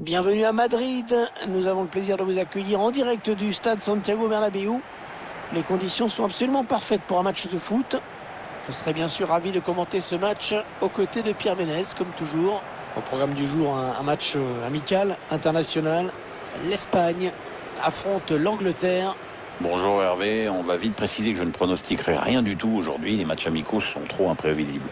Bienvenue à Madrid. Nous avons le plaisir de vous accueillir en direct du stade Santiago Bernabéu. Les conditions sont absolument parfaites pour un match de foot. Je serai bien sûr ravi de commenter ce match aux côtés de Pierre Ménès, comme toujours. Au programme du jour, un match amical, international. L'Espagne affronte l'Angleterre. Bonjour Hervé, on va vite préciser que je ne pronostiquerai rien du tout aujourd'hui. Les matchs amicaux sont trop imprévisibles.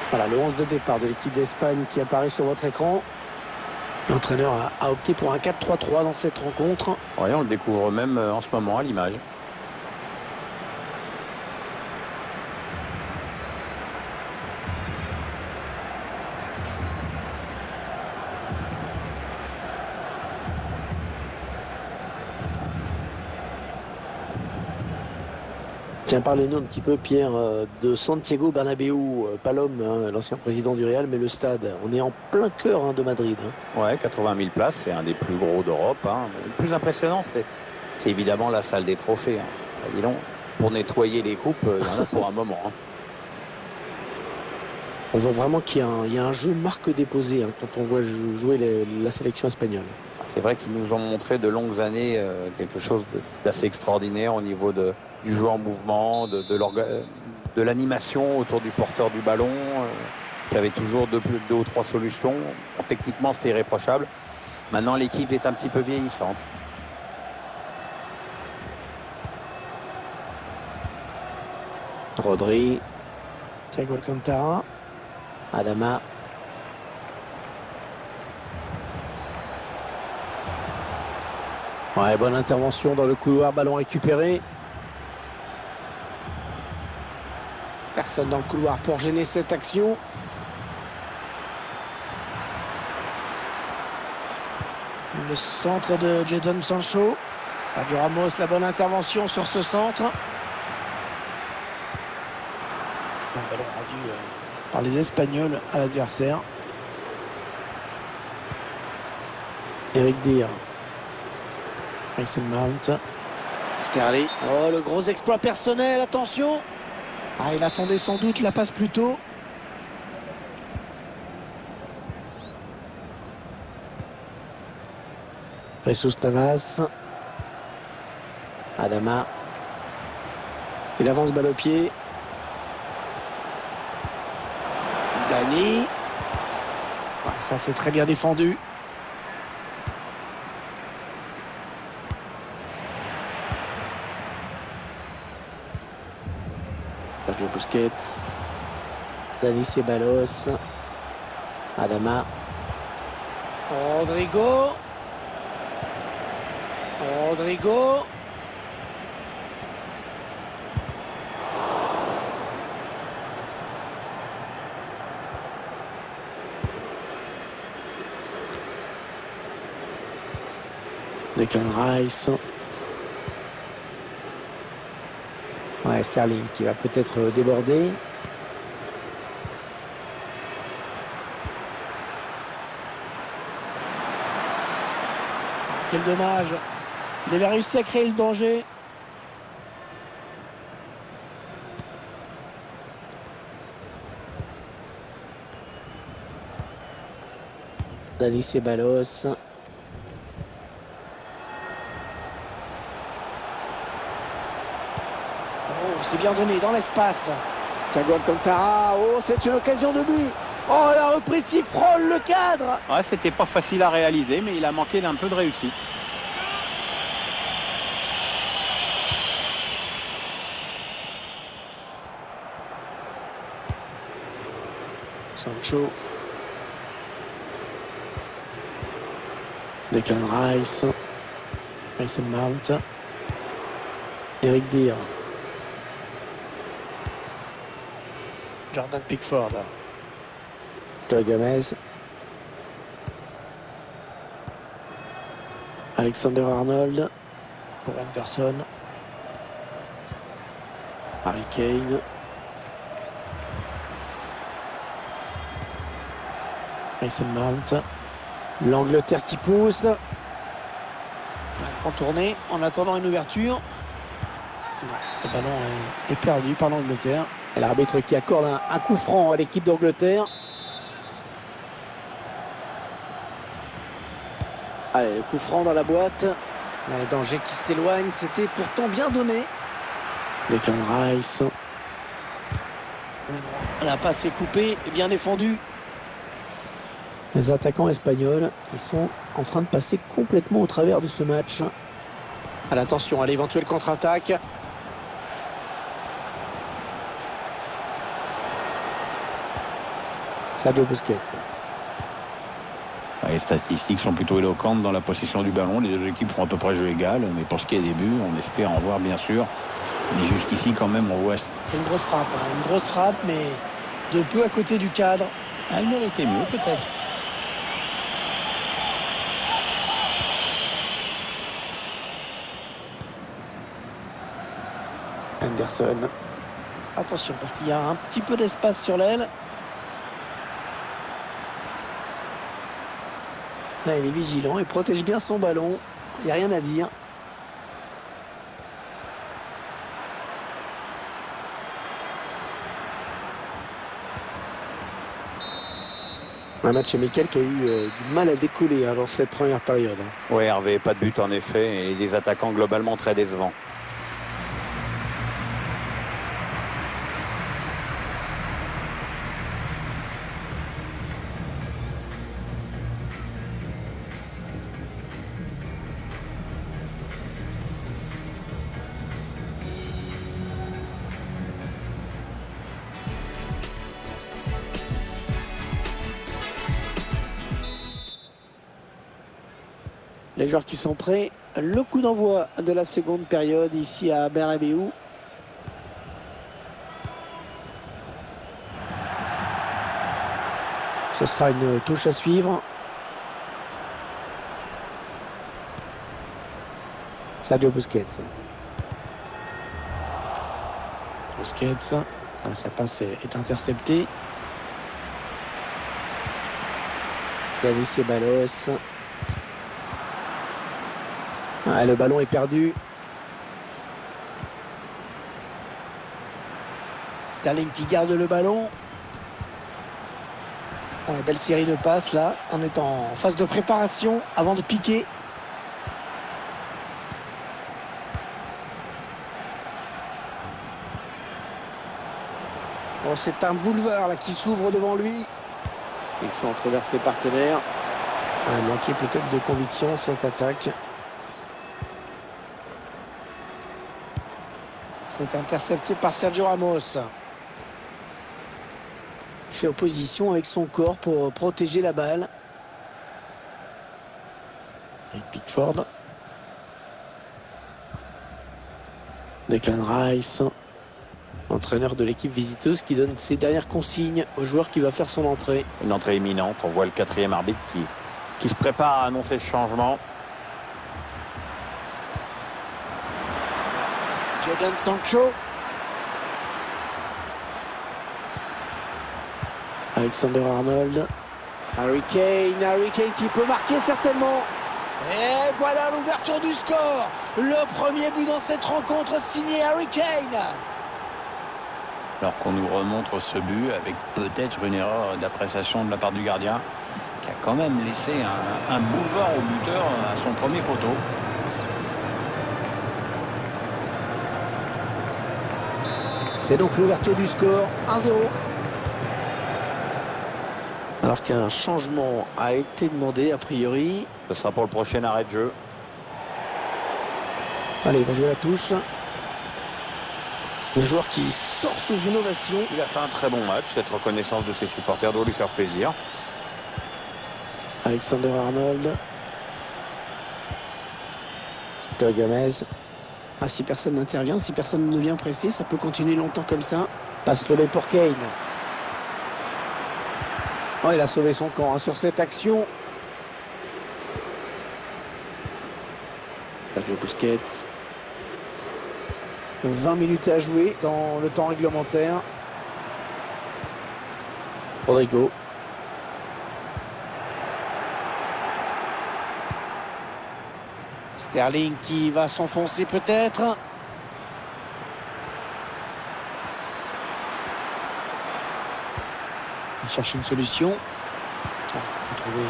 Voilà le 11 de départ de l'équipe d'Espagne qui apparaît sur votre écran. L'entraîneur a opté pour un 4-3-3 dans cette rencontre. Oui, on le découvre même en ce moment à l'image. Tiens, parlez-nous un petit peu, Pierre, de Santiago Bernabéu, pas l'homme, hein, l'ancien président du Real, mais le stade. On est en plein cœur hein, de Madrid. Ouais, 80 000 places, c'est un des plus gros d'Europe. Le plus impressionnant, c'est évidemment la salle des trophées. Bah, dis donc, pour nettoyer les coupes, il y en a pour un moment. On voit vraiment qu'il y a un jeu marque déposé quand on voit jouer la sélection espagnole. C'est vrai qu'ils nous ont montré de longues années quelque chose d'assez extraordinaire au niveau du jeu en mouvement, de l'animation autour du porteur du ballon, qui avait toujours deux ou trois solutions. Bon, techniquement, c'était irréprochable. Maintenant, l'équipe est un petit peu vieillissante. Rodri, Thiago Alcantara, Adama. Ouais, bonne intervention dans le couloir, ballon récupéré. Personne dans le couloir pour gêner cette action. Le centre de Jadon Sancho. Sergio Ramos, la bonne intervention sur ce centre. Un ballon rendu par les Espagnols à l'adversaire. Eric Dier. Mason Mount. Sterling. Oh, le gros exploit personnel, attention. Ah, il attendait sans doute la passe plus tôt. Jesus Navas. Adama. Il avance balle au pied. Dani. Ouais, ça c'est très bien défendu. Sergio Busquets. Dani Ceballos. Adama. Rodrigo. Declan Rice. Ouais, Sterling qui va peut-être déborder. Quel dommage. Il avait réussi à créer le danger. Dani Ceballos. Oh, c'est bien donné dans l'espace. Thiago Alcantara. Oh, c'est une occasion de but. Oh, la reprise qui frôle le cadre. Ouais, c'était pas facile à réaliser, mais il a manqué d'un peu de réussite. Sancho. Declan Rice. Mason Mount. Eric Dier. Jordan Pickford. Joe Gomez. Alexander Arnold. Pour Anderson. Harry Kane. Mason Mount. L'Angleterre qui pousse. Ils font tourner en attendant une ouverture. Non, le ballon est perdu par l'Angleterre. Et l'arbitre qui accorde un coup franc à l'équipe d'Angleterre. Allez, le coup franc dans la boîte. Là, le danger qui s'éloigne, c'était pourtant bien donné. Declan Rice. La passe est coupée et bien défendue. Les attaquants espagnols, ils sont en train de passer complètement au travers de ce match. Attention à l'éventuelle contre-attaque. Sergio Busquets. Les statistiques sont plutôt éloquentes dans la possession du ballon. Les deux équipes font à peu près jeu égal. Mais pour ce qui est des buts, on espère en voir bien sûr. Mais jusqu'ici, quand même, on voit... C'est une grosse frappe. Une grosse frappe, mais de peu à côté du cadre. Elle méritait mieux, peut-être. Anderson. Attention, parce qu'il y a un petit peu d'espace sur l'aile. Là, il est vigilant, il protège bien son ballon. Il n'y a rien à dire. Un match amical qui a eu du mal à décoller dans cette première période. Oui, Hervé, pas de but en effet, et des attaquants globalement très décevants. Les joueurs qui sont prêts, le coup d'envoi de la seconde période ici à Bernabéu. Ce sera une touche à suivre. Sergio Busquets. Sa passe est interceptée. David Ceballos. Le ballon est perdu. Sterling qui garde le ballon. Belle série de passes là. On est en phase de préparation avant de piquer. C'est un boulevard là qui s'ouvre devant lui. Il centre vers ses partenaires. Il manquait peut-être de conviction cette attaque. C'est intercepté par Sergio Ramos. Il fait opposition avec son corps pour protéger la balle. Avec Pickford. Declan Rice. Entraîneur de l'équipe visiteuse qui donne ses dernières consignes au joueur qui va faire son entrée. Une entrée imminente. On voit le quatrième arbitre qui se prépare à annoncer le changement. Jadon Sancho. Alexander Arnold. Harry Kane qui peut marquer certainement. Et voilà l'ouverture du score. Le premier but dans cette rencontre signé Harry Kane. Alors qu'on nous remontre ce but avec peut-être une erreur d'appréciation de la part du gardien qui a quand même laissé un boulevard au buteur à son premier poteau. C'est donc l'ouverture du score, 1-0. Alors qu'un changement a été demandé a priori. Ce sera pour le prochain arrêt de jeu. Allez, il va jouer la touche. Le joueur qui sort sous une ovation. Il a fait un très bon match. Cette reconnaissance de ses supporters doit lui faire plaisir. Alexander Arnold. Gomez. Ah, si personne n'intervient, si personne ne vient presser, ça peut continuer longtemps comme ça. Passe le pour Kane. Oh, il a sauvé son camp hein, sur cette action. Sergio Busquets. 20 minutes à jouer dans le temps réglementaire. Rodrigo. Sterling qui va s'enfoncer peut-être. Il cherche une solution. Il faut trouver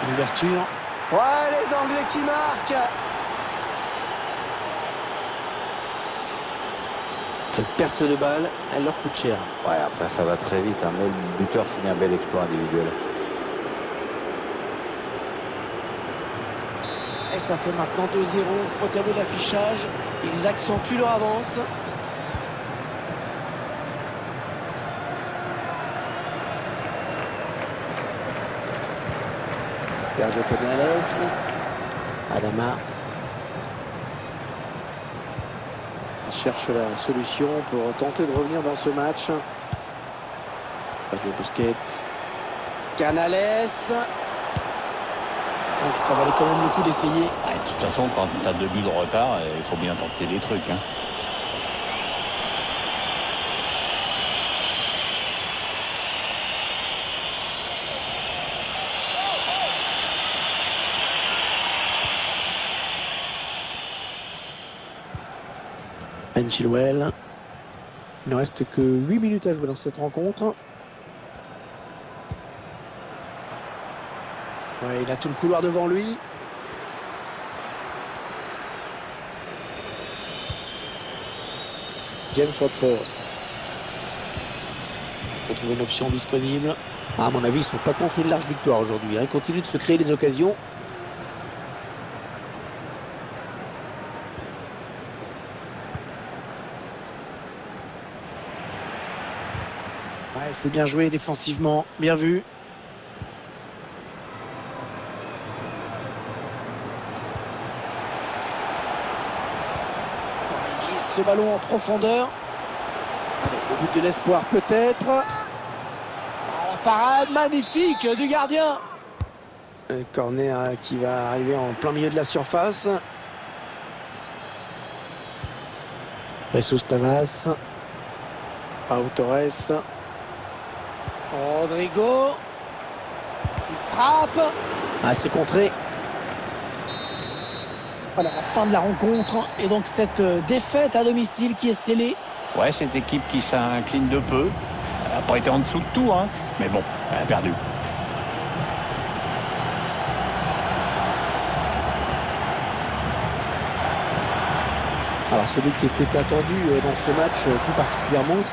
une ouverture. Ouais, les Anglais qui marquent. Cette perte de balle, elle leur coûte cher. Ouais, après ça va très vite, hein, mais le buteur signe un bel exploit individuel. Et ça fait maintenant 2-0 au tableau d'affichage. Ils accentuent leur avance. Sergio Canales. Adama. Il cherche la solution pour tenter de revenir dans ce match. Sergio Busquets. Canales. Ça valait quand même le coup d'essayer. Ouais, de toute façon, quand tu as 2 buts de retard, il faut bien tenter des trucs. Hein. Ben Chilwell. Il ne reste que 8 minutes à jouer dans cette rencontre. Ouais, il a tout le couloir devant lui. James Ward-Prowse. Il faut trouver une option disponible. À mon avis, ils ne sont pas contre une large victoire aujourd'hui. Ils continuent de se créer des occasions. Ouais, c'est bien joué défensivement. Bien vu. Ce ballon en profondeur. Allez, le but de l'espoir peut-être. Ah, la parade magnifique du gardien. Un corner qui va arriver en plein milieu de la surface. Jesus Navas. Pau Torres. Rodrigo. Il frappe. Ah, c'est contré. Voilà la fin de la rencontre et donc cette défaite à domicile qui est scellée. Ouais, cette équipe qui s'incline de peu. Elle n'a pas été en dessous de tout, hein, mais bon, elle a perdu. Alors celui qui était attendu dans ce match tout particulièrement,